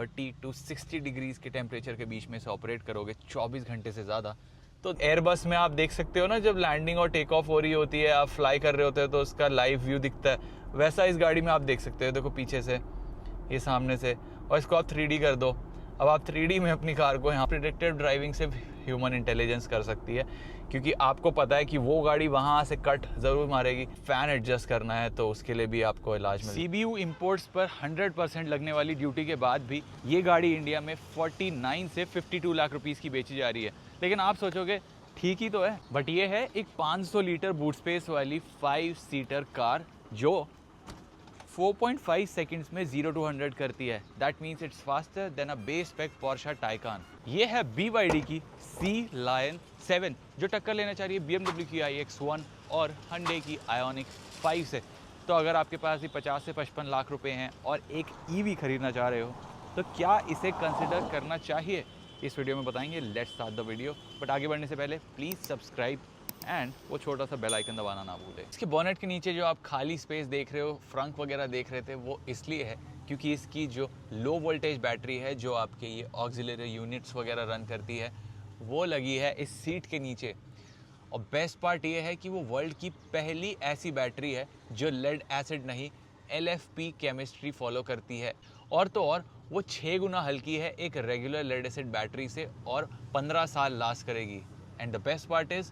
30 to 60 degrees के temperature के बीच में से ऑपरेट करोगे 24 घंटे से ज़्यादा, तो एयरबस में आप देख सकते हो ना, जब लैंडिंग और टेक ऑफ हो रही होती है, आप फ्लाई कर रहे होते हैं तो उसका लाइव व्यू दिखता है, वैसा इस गाड़ी में आप देख सकते हो। देखो पीछे से, ये सामने से, और इसको आप 3D कर दो। अब आप 3D में अपनी कार को यहाँ प्रिडिक्टिव ड्राइविंग से ह्यूमन इंटेलिजेंस कर सकती है, क्योंकि आपको पता है कि वो गाड़ी वहाँ से कट ज़रूर मारेगी। फ़ैन एडजस्ट करना है तो उसके लिए भी आपको इलाज मिलेगा। CBU इंपोर्ट्स पर 100% लगने वाली ड्यूटी के बाद भी ये गाड़ी इंडिया में 49 से 52 लाख रुपीज़ की बेची जा रही है। लेकिन आप सोचोगे ठीक ही तो है, बट ये है एक 500 लीटर बूट स्पेस वाली 5 सीटर कार जो 4.5 सेकंड्स में 0 to 100 करती है। That means it's faster than a base spec Porsche Taycan. ये है BYD की सी लायन 7 जो टक्कर लेना चाह रही है BMW की iX1 और Hyundai की Ioniq 5 से। तो अगर आपके पास भी 50 से 55 लाख रुपए हैं और एक EV खरीदना चाह रहे हो तो क्या इसे कंसिडर करना चाहिए, इस वीडियो में बताएंगे। Let's start the video. But आगे बढ़ने से पहले प्लीज़ सब्सक्राइब एंड वो छोटा सा बेल आइकन दबाना ना भूलें। इसके बोनेट के नीचे जो आप खाली स्पेस देख रहे हो, फ्रंक वगैरह देख रहे थे, वो इसलिए है क्योंकि इसकी जो लो वोल्टेज बैटरी है जो आपके ये ऑक्सिलरी यूनिट्स वगैरह रन करती है वो लगी है इस सीट के नीचे। और बेस्ट पार्ट ये है कि वो वर्ल्ड की पहली ऐसी बैटरी है जो लेड एसिड नहीं LFP केमिस्ट्री फॉलो करती है। और तो और वो 6 गुना हल्की है एक रेगुलर लेड एसिड बैटरी से और 15 साल लास्ट करेगी। And the best part is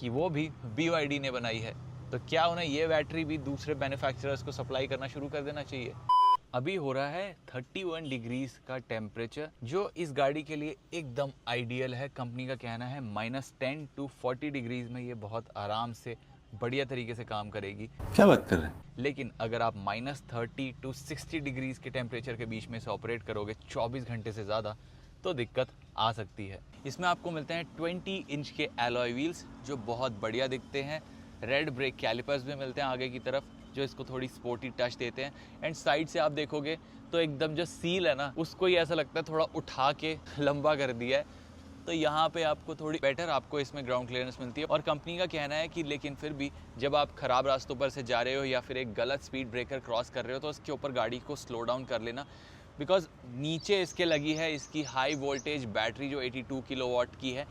कि वो भी BYD ने बनाई है, तो क्या उन्हें ये बैटरी भी दूसरे मैन्युफैक्चरर्स को सप्लाई करना शुरू कर देना चाहिए। अभी हो रहा है 31 डिग्रीज का टेम्परेचर जो इस गाड़ी के लिए एकदम आइडियल है। कंपनी का कहना है -10 to 40 डिग्रीज में ये बहुत आराम से बढ़िया तरीके से काम करेगी। क्या बात कर रहे हैं? लेकिन अगर आप -30 to 60 डिग्रीज के टेम्परेचर के बीच में से ऑपरेट करोगे 24 घंटे से ज़्यादा तो दिक्कत आ सकती है। इसमें आपको मिलते हैं 20 इंच के एलॉय व्हील्स जो बहुत बढ़िया दिखते हैं। रेड ब्रेक कैलिपर्स भी मिलते हैं आगे की तरफ जो इसको थोड़ी स्पोर्टी टच देते हैं। एंड साइड से आप देखोगे तो एकदम जो सील है ना उसको ही ऐसा लगता है थोड़ा उठा के लंबा कर दिया है, तो यहाँ पे आपको थोड़ी बेटर आपको इसमें ग्राउंड क्लियरेंस मिलती है। और कंपनी का कहना है कि लेकिन फिर भी जब आप ख़राब रास्तों पर से जा रहे हो या फिर एक गलत स्पीड ब्रेकर क्रॉस कर रहे हो तो उसके ऊपर गाड़ी को स्लो डाउन कर लेना, बिकॉज नीचे इसके लगी है इसकी हाई वोल्टेज बैटरी जो 82 किलोवाट की है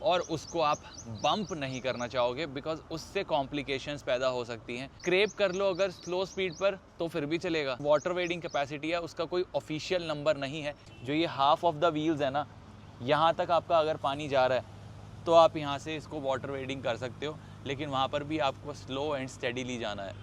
और उसको आप बम्प नहीं करना चाहोगे बिकॉज उससे कॉम्प्लिकेशंस पैदा हो सकती हैं। स्क्रैप कर लो अगर स्लो स्पीड पर तो फिर भी चलेगा। वाटर वेडिंग कैपेसिटी है उसका कोई ऑफिशियल नंबर नहीं है। जो ये हाफ ऑफ द व्हील्स है ना, यहाँ तक आपका अगर पानी जा रहा है तो आप यहाँ से इसको वाटर वेडिंग कर सकते हो, लेकिन वहाँ पर भी आपको स्लो एंड स्टेडीली जाना है।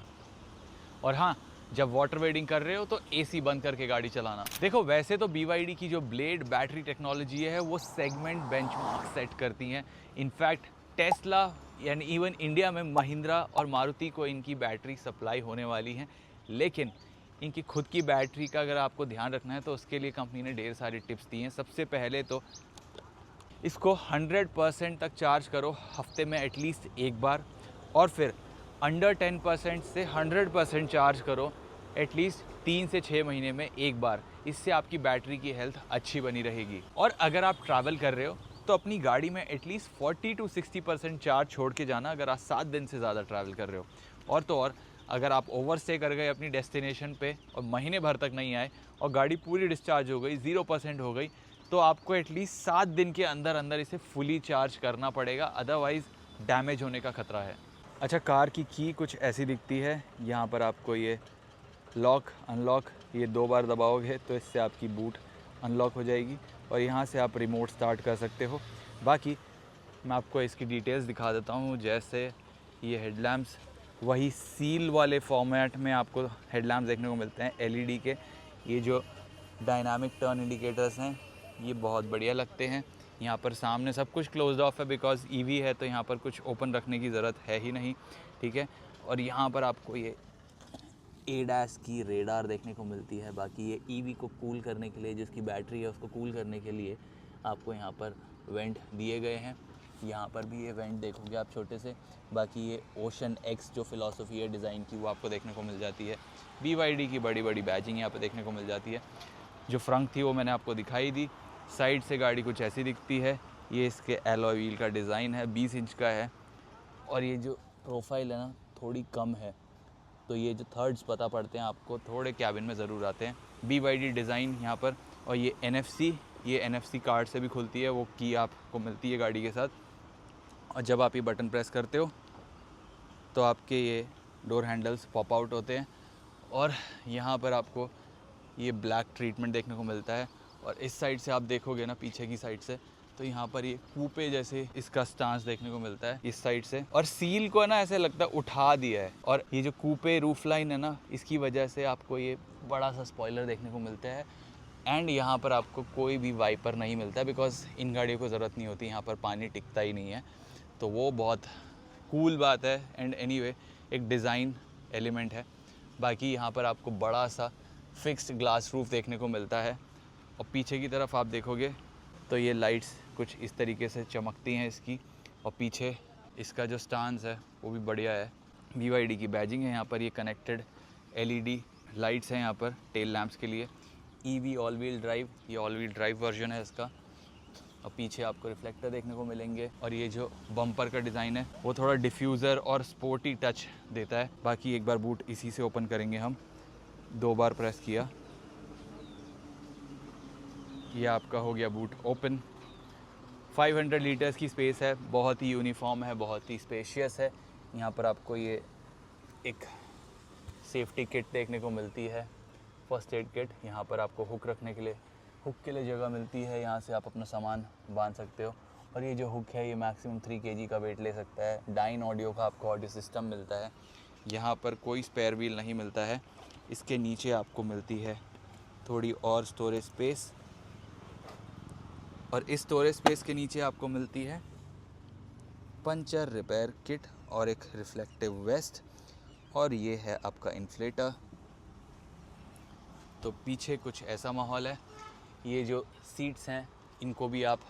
और हाँ, जब वाटर वेडिंग कर रहे हो तो AC बंद करके गाड़ी चलाना। देखो वैसे तो BYD की जो ब्लेड बैटरी टेक्नोलॉजी है वो सेगमेंट बेंचमार्क सेट करती हैं। इनफैक्ट टेस्ला यानी इवन इंडिया में महिंद्रा और मारुति को इनकी बैटरी सप्लाई होने वाली है। लेकिन इनकी खुद की बैटरी का अगर आपको ध्यान रखना है तो उसके लिए कंपनी ने ढेर सारी टिप्स दी हैं। सबसे पहले तो इसको 100% तक चार्ज करो हफ्ते में एटलीस्ट एक बार, और फिर अंडर 10% से 100% चार्ज करो एटलीस्ट 3 से 6 महीने में एक बार। इससे आपकी बैटरी की हेल्थ अच्छी बनी रहेगी। और अगर आप ट्रैवल कर रहे हो तो अपनी गाड़ी में एटलीस्ट 40 to 60% चार्ज छोड़ के जाना अगर आप 7 दिन से ज़्यादा ट्रैवल कर रहे हो। और तो और अगर आप ओवर स्टे कर गए अपनी डेस्टिनेशन पे और महीने भर तक नहीं आए और गाड़ी पूरी डिस्चार्ज हो गई, 0% हो गई, तो आपको एटलीस्ट 7 दिन के अंदर अंदर इसे फुली चार्ज करना पड़ेगा, अदरवाइज़ डैमेज होने का खतरा है। अच्छा, कार की कुछ ऐसी दिखती है। यहाँ पर आपको ये लॉक अनलॉक ये 2 बार दबाओगे तो इससे आपकी बूट अनलॉक हो जाएगी और यहाँ से आप रिमोट स्टार्ट कर सकते हो। बाकी मैं आपको इसकी डिटेल्स दिखा देता हूँ। जैसे ये हेडलैम्प्स वही सील वाले फॉर्मेट में आपको हेडलैम्प्स देखने को मिलते हैं LED के। ये जो डायनामिक टर्न इंडिकेटर्स हैं ये बहुत बढ़िया लगते हैं। यहाँ पर सामने सब कुछ क्लोज्ड ऑफ है बिकॉज EV है तो यहाँ पर कुछ ओपन रखने की ज़रूरत है ही नहीं, ठीक है। और यहाँ पर आपको ये ADAS की रेडार देखने को मिलती है। बाकी ये EV को कूल करने के लिए, जिसकी बैटरी है उसको कूल करने के लिए आपको यहाँ पर वेंट दिए गए हैं। यहाँ पर भी ये वेंट देखोगे आप छोटे से। बाकी ये ओशन एक्स जो फ़िलासफ़ी है डिज़ाइन की वो आपको देखने को मिल जाती है। BYD की बड़ी बड़ी बैजिंग यहाँ पर देखने को मिल जाती है। जो फ्रंक थी वो मैंने आपको दिखाई दी। साइड से गाड़ी कुछ ऐसी दिखती है। ये इसके एलॉय व्हील का डिज़ाइन है, 20 इंच का है। और ये जो प्रोफाइल है ना थोड़ी कम है, तो ये जो थर्ड्स पता पड़ते हैं आपको थोड़े कैबिन में ज़रूर आते हैं। BYD डिज़ाइन यहाँ पर और ये NFC कार्ड से भी खुलती है, वो की आपको मिलती है गाड़ी के साथ। और जब आप ये बटन प्रेस करते हो तो आपके ये डोर हैंडल्स पॉप आउट होते हैं और यहाँ पर आपको ये ब्लैक ट्रीटमेंट देखने को मिलता है। और इस साइड से आप देखोगे ना, पीछे की साइड से, तो यहाँ पर ये कूपे जैसे इसका स्टांस देखने को मिलता है इस साइड से। और सील को ना ऐसे लगता है उठा दिया है, और ये जो कूपे रूफ लाइन है ना, इसकी वजह से आपको ये बड़ा सा स्पॉइलर देखने को मिलता है। एंड यहाँ पर आपको कोई भी वाइपर नहीं मिलता है, बिकॉज इन गाड़ियों को ज़रूरत नहीं होती, यहाँ पर पानी टिकता ही नहीं है। तो वो बहुत कूल बात है। एंड एनीवे एक डिज़ाइन एलिमेंट है। बाकी यहाँ पर आपको बड़ा सा फिक्स्ड ग्लास रूफ देखने को मिलता है। और पीछे की तरफ आप देखोगे तो ये लाइट्स कुछ इस तरीके से चमकती हैं इसकी। और पीछे इसका जो स्टांस है वो भी बढ़िया है। BYD की बैजिंग है यहाँ पर। ये कनेक्टेड LED लाइट्स हैं यहाँ पर टेल लैंप्स के लिए। EV ऑल व्हील ड्राइव, ये ऑल व्हील ड्राइव वर्जन है इसका। और पीछे आपको रिफ्लेक्टर देखने को मिलेंगे। और ये जो बम्पर का डिज़ाइन है वो थोड़ा डिफ्यूज़र और स्पोर्टी टच देता है। बाकी एक बार बूट इसी से ओपन करेंगे हम। 2 बार प्रेस किया, ये आपका हो गया बूट ओपन। 500 लीटर्स की स्पेस है, बहुत ही यूनिफॉर्म है, बहुत ही स्पेशियस है। यहाँ पर आपको ये एक सेफ्टी किट देखने को मिलती है, फर्स्ट एड किट। यहाँ पर आपको हुक रखने के लिए, हुक के लिए जगह मिलती है, यहाँ से आप अपना सामान बांध सकते हो। और ये जो हुक है ये मैक्सिमम 3 kg का वेट ले सकता है। डाइन ऑडियो का आपको ऑडियो सिस्टम मिलता है। यहाँ पर कोई स्पेयर व्हील नहीं मिलता है। इसके नीचे आपको मिलती है थोड़ी और स्टोरेज स्पेस, और इस स्टोरेज स्पेस के नीचे आपको मिलती है पंचर रिपेयर किट और एक रिफ्लेक्टिव वेस्ट। और ये है आपका इन्फ्लेटर। तो पीछे कुछ ऐसा माहौल है। ये जो सीट्स हैं इनको भी आप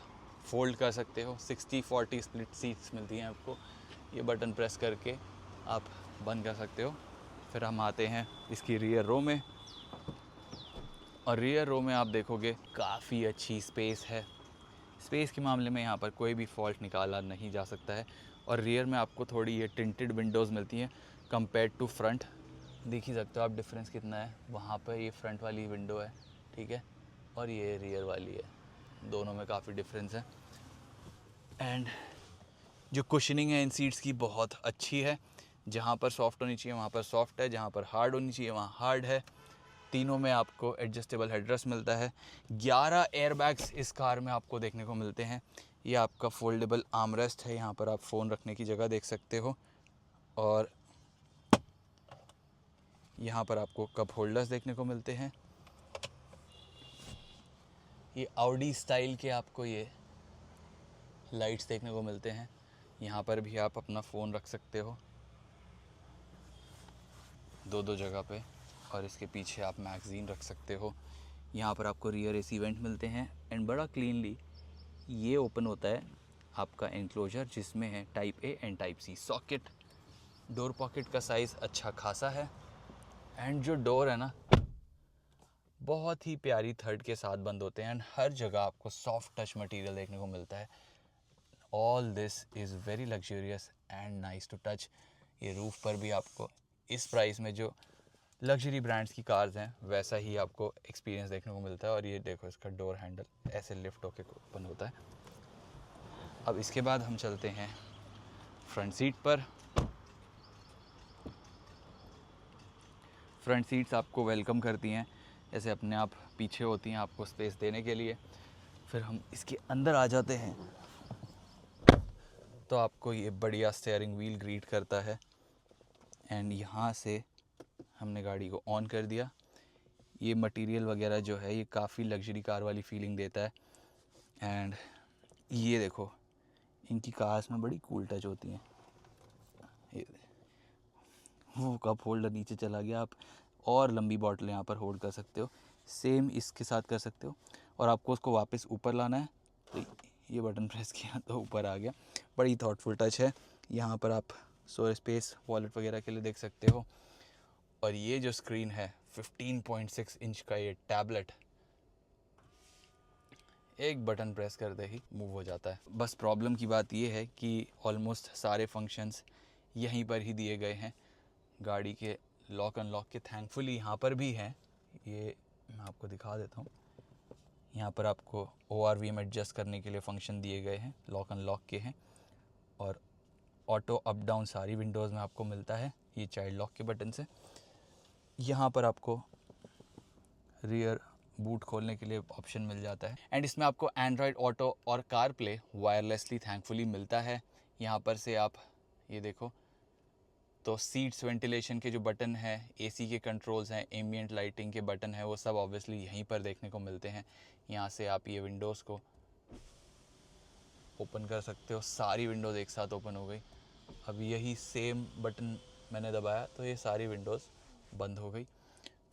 फोल्ड कर सकते हो। 60-40 स्प्लिट सीट्स मिलती हैं आपको। ये बटन प्रेस करके आप बंद कर सकते हो। फिर हम आते हैं इसकी रियर रो में। और रियर रो में आप देखोगे काफ़ी अच्छी स्पेस है। स्पेस के मामले में यहाँ पर कोई भी फॉल्ट निकाला नहीं जा सकता है। और रियर में आपको थोड़ी ये टिंटेड विंडोज़ मिलती हैं कंपेयर टू फ्रंट। देख ही सकते हो आप डिफरेंस कितना है। वहाँ पर ये फ्रंट वाली विंडो है, ठीक है, और ये रियर वाली है। दोनों में काफ़ी डिफरेंस है। एंड जो कुशनिंग है इन सीट्स की बहुत अच्छी है। जहाँ पर सॉफ्ट होनी चाहिए वहाँ पर सॉफ्ट है, जहाँ पर हार्ड होनी चाहिए वहाँ हार्ड है। तीनों में आपको एडजस्टेबल हेडरेस्ट मिलता है। 11 एयरबैग्स इस कार में आपको देखने को मिलते हैं। ये आपका फोल्डेबल आर्मरेस्ट है, यहाँ पर आप फ़ोन रखने की जगह देख सकते हो। और यहाँ पर आपको कप होल्डर्स देखने को मिलते हैं। ये ऑडी स्टाइल के आपको ये लाइट्स देखने को मिलते हैं। यहाँ पर भी आप अपना फ़ोन रख सकते हो 2 जगह पे। और इसके पीछे आप मैगज़ीन रख सकते हो। यहाँ पर आपको रियर AC वेंट मिलते हैं। एंड बड़ा क्लीनली ये ओपन होता है आपका एनक्लोजर, जिसमें है type A and type C socket. Door pocket का साइज़ अच्छा खासा है। एंड जो डोर है ना, बहुत ही प्यारी थर्ड के साथ बंद होते हैं। एंड हर जगह आपको सॉफ्ट टच मटेरियल देखने को मिलता है। All this is very luxurious and nice to touch. ये रूफ़ पर भी आपको इस प्राइस में जो लग्जरी ब्रांड्स की कार्स हैं वैसा ही आपको एक्सपीरियंस देखने को मिलता है। और ये देखो इसका डोर हैंडल ऐसे लिफ्ट होके ओपन होता है। अब इसके बाद हम चलते हैं फ्रंट सीट पर। फ्रंट सीट्स आपको वेलकम करती हैं, ऐसे अपने आप पीछे होती हैं आपको स्पेस देने के लिए। फिर हम इसके अंदर आ जाते हैं तो आपको ये बढ़िया स्टीयरिंग व्हील ग्रीट करता है। एंड यहाँ से हमने गाड़ी को ऑन कर दिया। ये मटेरियल वगैरह जो है ये काफ़ी लग्जरी कार वाली फीलिंग देता है। एंड ये देखो इनकी कार्स में बड़ी कूल टच होती हैं। ये वो कप होल्डर नीचे चला गया। आप और लंबी बॉटल यहाँ पर होल्ड कर सकते हो, सेम इसके साथ कर सकते हो। और आपको उसको वापस ऊपर लाना है तो ये बटन प्रेस किया तो ऊपर आ गया। बड़ी थॉटफुल टच है। यहाँ पर आप स्टोरेज स्पेस वॉलेट वगैरह के लिए देख सकते हो। और ये जो स्क्रीन है 15.6 इंच का ये टैबलेट, एक बटन प्रेस करते ही मूव हो जाता है। बस प्रॉब्लम की बात ये है कि ऑलमोस्ट सारे फंक्शंस यहीं पर ही दिए गए हैं। गाड़ी के लॉक अनलॉक के थैंकफुली यहाँ पर भी हैं। ये मैं आपको दिखा देता हूँ। यहाँ पर आपको ORVM एडजस्ट करने के लिए फंक्शन दिए गए हैं, लॉक अनलॉक के हैं, और ऑटो अप डाउन सारी विंडोज़ में आपको मिलता है ये चाइल्ड लॉक के बटन से। यहाँ पर आपको रियर बूट खोलने के लिए ऑप्शन मिल जाता है, एंड इसमें आपको एंड्रॉयड ऑटो और कार प्ले वायरलेसली थैंकफुली मिलता है। यहाँ पर से आप ये देखो तो सीट्स वेंटिलेशन के जो बटन हैं, AC के कंट्रोल्स हैं, एम्बिएंट लाइटिंग के बटन है, वो सब ऑब्वियसली यहीं पर देखने को मिलते हैं। यहाँ से आप ये विंडोज़ को ओपन कर सकते हो, सारी विंडोज़ एक साथ ओपन हो गई। अब यही सेम बटन मैंने दबाया तो ये सारी विंडोज़ बंद हो गई।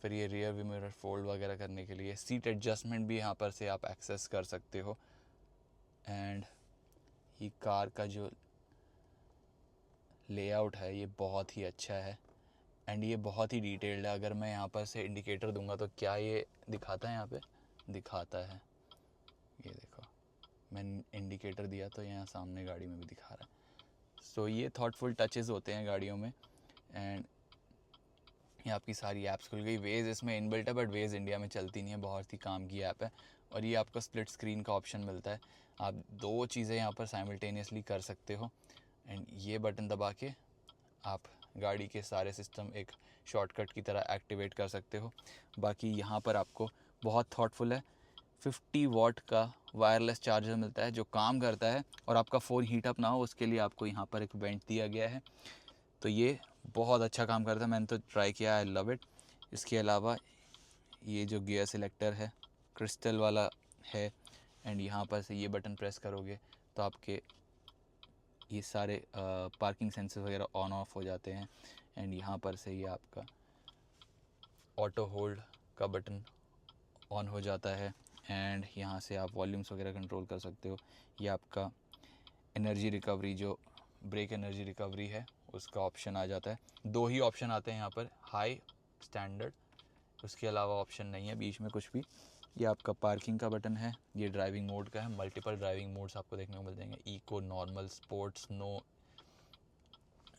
फिर ये रियर व्यू मिरर फोल्ड वगैरह करने के लिए सीट एडजस्टमेंट भी यहाँ पर से आप एक्सेस कर सकते हो। एंड ये कार का जो लेआउट है ये बहुत ही अच्छा है, एंड ये बहुत ही डिटेल्ड है। अगर मैं यहाँ पर से इंडिकेटर दूंगा तो क्या ये दिखाता है? यहाँ पे दिखाता है, ये देखो मैंने इंडिकेटर दिया तो यहाँ सामने गाड़ी में भी दिखा रहा है। सो ये थॉटफुल टचेस होते हैं गाड़ियों में। एंड ये आपकी सारी ऐप्स खुल गई। वेज इसमें इनबिल्ट है, बट वेज इंडिया में चलती नहीं है, बहुत ही काम की ऐप है। और ये आपको स्प्लिट स्क्रीन का ऑप्शन मिलता है, आप 2 चीज़ें यहाँ पर साइमल्टेनियसली कर सकते हो। एंड ये बटन दबा के आप गाड़ी के सारे सिस्टम एक शॉर्टकट की तरह एक्टिवेट कर सकते हो। बाकी यहाँ पर आपको बहुत थॉटफुल है, 50 वॉट का वायरलेस चार्जर मिलता है जो काम करता है, और आपका फ़ोन हीट अप ना हो उसके लिए आपको यहाँ पर एक वेंट दिया गया है। तो ये बहुत अच्छा काम करता है, मैंने तो ट्राई किया, आई लव इट। इसके अलावा ये जो गियर सिलेक्टर है क्रिस्टल वाला है, एंड यहाँ पर से ये बटन प्रेस करोगे तो आपके ये सारे पार्किंग सेंसर वगैरह ऑन ऑफ हो जाते हैं। एंड यहाँ पर से ये आपका ऑटो होल्ड का बटन ऑन हो जाता है, एंड यहाँ से आप वॉल्यूम्स वगैरह कंट्रोल कर सकते हो। ये आपका एनर्जी रिकवरी, जो ब्रेक एनर्जी रिकवरी है, उसका ऑप्शन आ जाता है। 2 ही ऑप्शन आते हैं यहाँ पर, हाई, स्टैंडर्ड, उसके अलावा ऑप्शन नहीं है बीच में कुछ भी। ये आपका पार्किंग का बटन है, ये ड्राइविंग मोड का है, मल्टीपल ड्राइविंग मोड्स आपको देखने को मिल जाएंगे, eco, normal, sports, no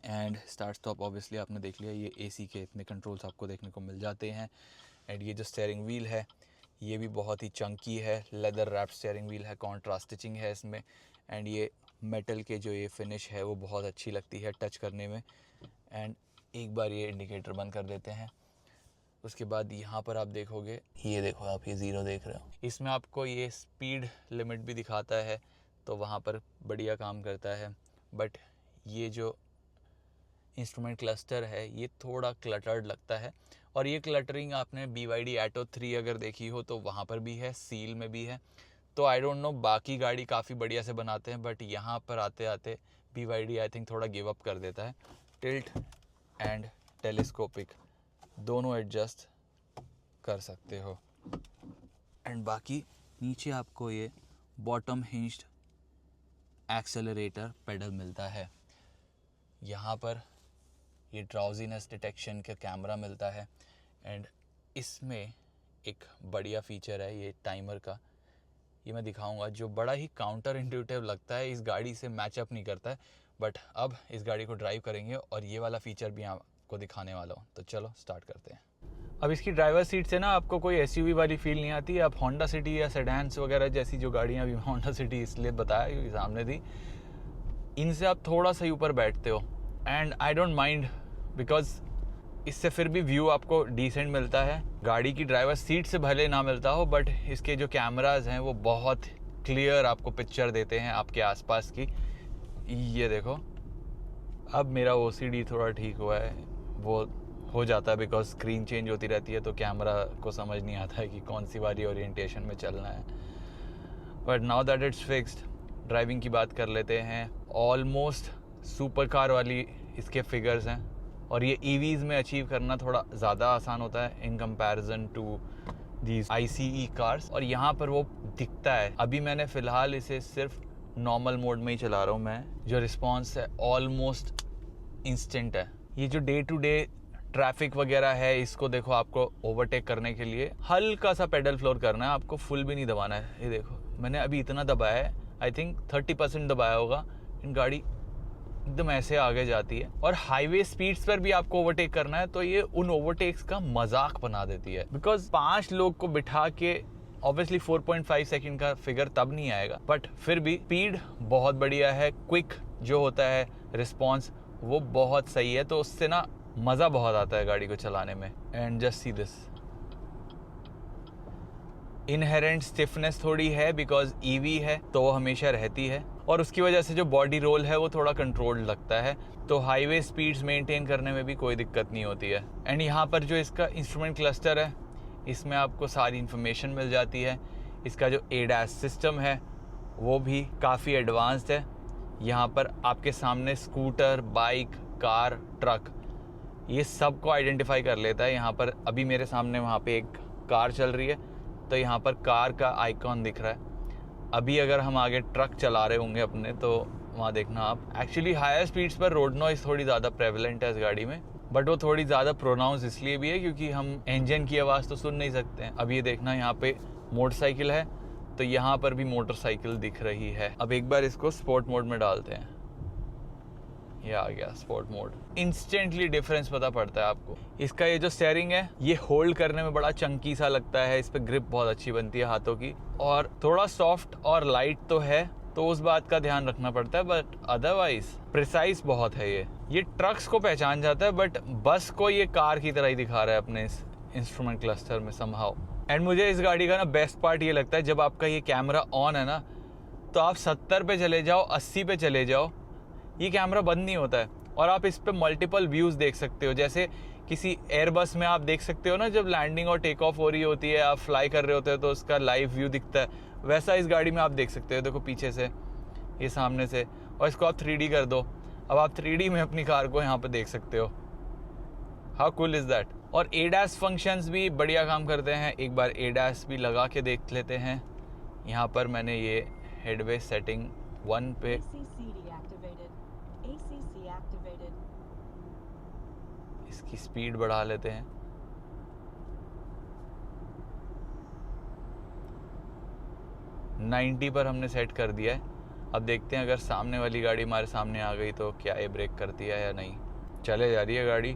and start stop obviously आपने देख लिया। ये AC के इतने कंट्रोल्स आपको देखने को मिल जाते हैं। एंड ये जो स्टीयरिंग व्हील है ये भी बहुत ही चंकी है, लेदर रैप्ड स्टीयरिंग व्हील है, कॉन्ट्रास्ट स्टिचिंग है इसमें। एंड ये मेटल के जो ये फिनिश है वो बहुत अच्छी लगती है टच करने में। एंड एक बार ये इंडिकेटर बंद कर देते हैं, उसके बाद यहाँ पर आप देखोगे, ये देखो आप ये 0 देख रहे हो, इसमें आपको ये स्पीड लिमिट भी दिखाता है, तो वहाँ पर बढ़िया काम करता है। बट ये जो इंस्ट्रूमेंट क्लस्टर है ये थोड़ा क्लटर्ड लगता है, और ये क्लटरिंग आपने BYD Atto 3 अगर देखी हो तो वहाँ पर भी है, सील में भी है। तो आई डोंट नो, बाकी गाड़ी काफ़ी बढ़िया से बनाते हैं, बट यहाँ पर आते आते BYD आई थिंक थोड़ा गिव अप कर देता है। टिल्ट एंड टेलीस्कोपिक दोनों एडजस्ट कर सकते हो। एंड बाकी नीचे आपको ये बॉटम हिंज्ड एक्सेलरेटर पेडल मिलता है। यहाँ पर ये ड्राउजीनेस डिटेक्शन का कैमरा मिलता है, एंड इसमें एक बढ़िया फीचर है ये टाइमर का, ये मैं दिखाऊंगा, जो बड़ा ही काउंटर इंट्यूटिव लगता है, इस गाड़ी से मैचअप नहीं करता है। बट अब इस गाड़ी को ड्राइव करेंगे और ये वाला फीचर भी आपको दिखाने वाला हूँ, तो चलो स्टार्ट करते हैं। अब इसकी ड्राइवर सीट से ना आपको कोई SUV वाली फील नहीं आती। आप होंडा सिटी या सेडान्स वगैरह जैसी जो गाड़ियाँ अभी होंडा सिटी इसलिए बताया क्योंकि सामने थी, इनसे आप थोड़ा सा ऊपर बैठते हो, and I don't mind, because इससे फिर भी व्यू आपको डिसेंट मिलता है। गाड़ी की ड्राइवर सीट से भले ना मिलता हो, बट इसके जो कैमराज हैं वो बहुत क्लियर आपको पिक्चर देते हैं आपके आसपास की। ये देखो, अब मेरा OCD थोड़ा ठीक हुआ है, वो हो जाता है बिकॉज स्क्रीन चेंज होती रहती है तो कैमरा को समझ नहीं आता है कि कौन सी वाली ओरिएंटेशन में चलना है। But now that it's fixed, driving की बात कर लेते हैं। ऑलमोस्ट सुपर कार वाली इसके फिगर्स हैं, और ये EVs में अचीव करना थोड़ा ज़्यादा आसान होता है in comparison to these ICE cars, और यहाँ पर वो दिखता है। अभी मैंने फ़िलहाल इसे सिर्फ नॉर्मल मोड में ही चला रहा हूँ मैं, जो रिस्पॉन्स है ऑलमोस्ट इंस्टेंट है। ये जो डे टू डे ट्रैफिक वगैरह है, इसको देखो, आपको ओवरटेक करने के लिए हल्का सा पेडल फ्लोर करना है, आपको फुल भी नहीं दबाना है। ये देखो मैंने अभी इतना दबाया है, आई थिंक 30% दबाया होगा, इन गाड़ी एकदम ऐसे आगे जाती है। और हाईवे स्पीड्स पर भी आपको ओवरटेक करना है तो ये उन ओवरटेक्स का मजाक बना देती है, बिकॉज 5 लोग को बिठा के ऑब्वियसली 4.5 सेकंड का फिगर तब नहीं आएगा, बट फिर भी स्पीड बहुत बढ़िया है, क्विक जो होता है रिस्पॉन्स वो बहुत सही है, तो उससे ना मज़ा बहुत आता है गाड़ी को चलाने में। And just see this, inherent stiffness थोड़ी है बिकॉज ईवी है तो वो हमेशा रहती है, और उसकी वजह से जो बॉडी रोल है वो थोड़ा कंट्रोल्ड लगता है, तो हाईवे स्पीड्स मेंटेन करने में भी कोई दिक्कत नहीं होती है। एंड यहाँ पर जो इसका इंस्ट्रूमेंट क्लस्टर है इसमें आपको सारी इन्फॉर्मेशन मिल जाती है। इसका जो ADAS सिस्टम है वो भी काफ़ी एडवांस्ड है। यहाँ पर आपके सामने स्कूटर, बाइक, कार, ट्रक ये सब को आइडेंटिफाई कर लेता है। यहाँ पर अभी मेरे सामने वहाँ पे एक कार चल रही है तो यहाँ पर कार का आइकॉन दिख रहा है। अभी अगर हम आगे ट्रक चला रहे होंगे अपने तो वहाँ देखना आप। एक्चुअली हायर स्पीड्स पर रोड नॉइस थोड़ी ज़्यादा प्रेवलेंट है इस गाड़ी में, बट वो थोड़ी ज़्यादा प्रोनाउंस इसलिए भी है क्योंकि हम इंजन की आवाज़ तो सुन नहीं सकते हैं। अब ये देखना यहाँ पे मोटरसाइकिल है तो यहाँ पर भी मोटरसाइकिल दिख रही है। अब एक बार इसको स्पोर्ट मोड में डालते हैं, ये आ गया स्पोर्ट मोड। इंस्टेंटली डिफरेंस पता पड़ता है आपको। इसका ये जो स्टीयरिंग है ये होल्ड करने में बड़ा चंकी सा लगता है, इस पर ग्रिप बहुत अच्छी बनती है हाथों की, और थोड़ा सॉफ्ट और लाइट तो है तो उस बात का ध्यान रखना पड़ता है, बट अदरवाइज प्रिसाइज बहुत है। ये ट्रक्स को पहचान जाता है बट बस को ये कार की तरह ही दिखा रहा है अपने इस इंस्ट्रूमेंट क्लस्टर में समहाउ। एंड मुझे इस गाड़ी का ना बेस्ट पार्ट ये लगता है, जब आपका ये कैमरा ऑन है ना तो आप 70 पे चले जाओ, 80 पे चले जाओ, ये कैमरा बंद नहीं होता है और आप इस पे मल्टीपल व्यूज़ देख सकते हो। जैसे किसी एयरबस में आप देख सकते हो ना, जब लैंडिंग और टेक ऑफ हो रही होती है, आप फ्लाई कर रहे होते हो तो उसका लाइव व्यू दिखता है, वैसा इस गाड़ी में आप देख सकते हो। देखो पीछे से, ये सामने से, और इसको आप 3D कर दो, अब आप 3D में अपनी कार को यहाँ पे देख सकते हो। How cool is that. और ADAS फंक्शंस भी बढ़िया काम करते हैं। एक बार ADAS भी लगा के देख लेते हैं। यहाँ पर मैंने ये हेडवे सेटिंग 1 पे, इसकी स्पीड बढ़ा लेते हैं। नाइन्टी पर हमने सेट कर दिया है। अब देखते हैं अगर सामने वाली गाड़ी हमारे सामने आ गई तो क्या ये ब्रेक करती है या नहीं। चले जा रही है गाड़ी।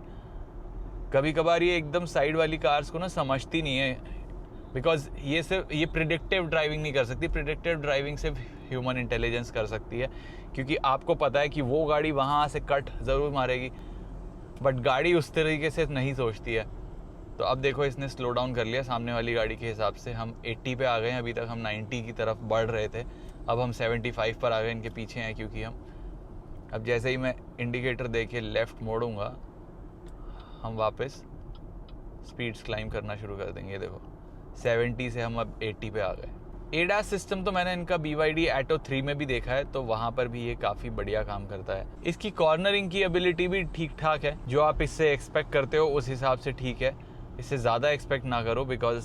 कभी कभार ये एकदम साइड वाली कार्स को ना समझती नहीं है, बिकॉज ये प्रिडिक्टिव ड्राइविंग नहीं कर सकती। प्रिडिक्टिव ड्राइविंग सिर्फ ह्यूमन इंटेलिजेंस कर सकती है, क्योंकि आपको पता है कि वो गाड़ी वहाँ से कट ज़रूर मारेगी, बट गाड़ी उस तरीके से नहीं सोचती है। तो अब देखो इसने स्लो डाउन कर लिया सामने वाली गाड़ी के हिसाब से। हम 80 पे आ गए हैं, अभी तक हम 90 की तरफ बढ़ रहे थे, अब हम 75 पर आ गए, इनके पीछे हैं क्योंकि हम। अब जैसे ही मैं इंडिकेटर दे के लेफ़्ट मोड़ूंगा हम वापस स्पीड्स क्लाइम करना शुरू कर देंगे। देखो 70 से हम अब 80 पे आ गए। ADAS सिस्टम तो मैंने इनका BYD Atto 3 में भी देखा है, तो वहाँ पर भी ये काफ़ी बढ़िया काम करता है। इसकी कॉर्नरिंग की एबिलिटी भी ठीक ठाक है, जो आप इससे एक्सपेक्ट करते हो उस हिसाब से ठीक है। इससे ज़्यादा एक्सपेक्ट ना करो, बिकॉज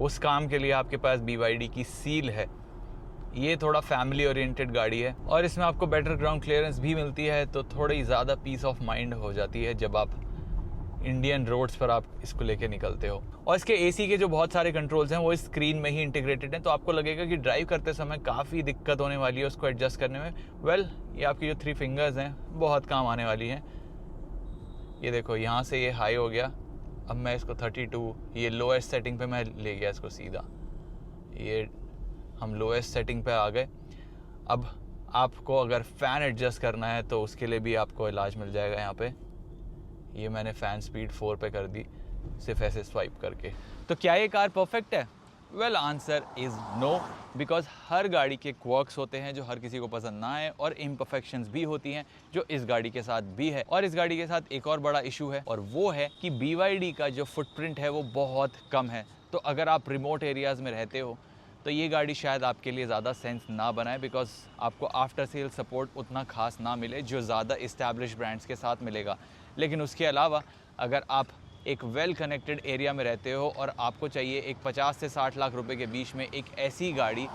उस काम के लिए आपके पास BYD की सील है। ये थोड़ा फैमिली ओरिएंटेड गाड़ी है और इसमें आपको बेटर ग्राउंड क्लियरेंस भी मिलती है, तो थोड़ी ज़्यादा पीस ऑफ माइंड हो जाती है जब आप इंडियन रोड्स पर आप इसको लेके निकलते हो। और इसके AC के जो बहुत सारे कंट्रोल्स हैं वो इस स्क्रीन में ही इंटीग्रेटेड हैं, तो आपको लगेगा कि ड्राइव करते समय काफ़ी दिक्कत होने वाली है उसको एडजस्ट करने में। वेल, ये आपकी जो 3 फिंगर्स हैं बहुत काम आने वाली हैं। ये देखो यहाँ से ये हाई हो गया, अब मैं इसको 32, ये लोएस्ट सेटिंग पे मैं ले गया इसको सीधा। ये हम लोएस्ट सेटिंग पे आ गए। अब आपको अगर फ़ैन एडजस्ट करना है तो उसके लिए भी आपको इलाज मिल जाएगा यहाँ पे। ये मैंने फ़ैन स्पीड 4 पे कर दी सिर्फ ऐसे स्वाइप करके। तो क्या ये कार परफेक्ट है? Well, answer is no, because हर गाड़ी के क्वर्क्स होते हैं जो हर किसी को पसंद ना आए, और इम्परफेक्शंस भी होती हैं जो इस गाड़ी के साथ भी है। और इस गाड़ी के साथ एक और बड़ा इशू है, और वो है कि BYD का जो फुटप्रिंट है वो बहुत कम है। तो अगर आप रिमोट एरियाज़ में रहते हो तो ये गाड़ी शायद आपके लिए ज़्यादा सेंस ना बनाए, बिकॉज आपको आफ्टर सेल सपोर्ट उतना खास ना मिले जो ज़्यादा इस्टेब्लिश ब्रांड्स के साथ मिलेगा। लेकिन उसके अलावा अगर आप एक वेल कनेक्टेड एरिया में रहते हो और आपको चाहिए एक 50 से 60 लाख रुपए के बीच में एक ऐसी गाड़ी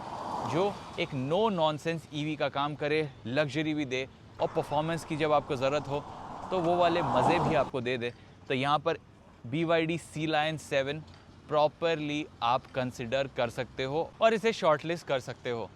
जो एक नो नॉनसेंस EV का काम करे, लग्जरी भी दे, और परफॉर्मेंस की जब आपको ज़रूरत हो तो वो वाले मज़े भी आपको दे दे, तो यहाँ पर BYD Sea Lion 7 प्रॉपरली आप कंसिडर कर सकते हो और इसे शॉर्टलिस्ट कर सकते हो।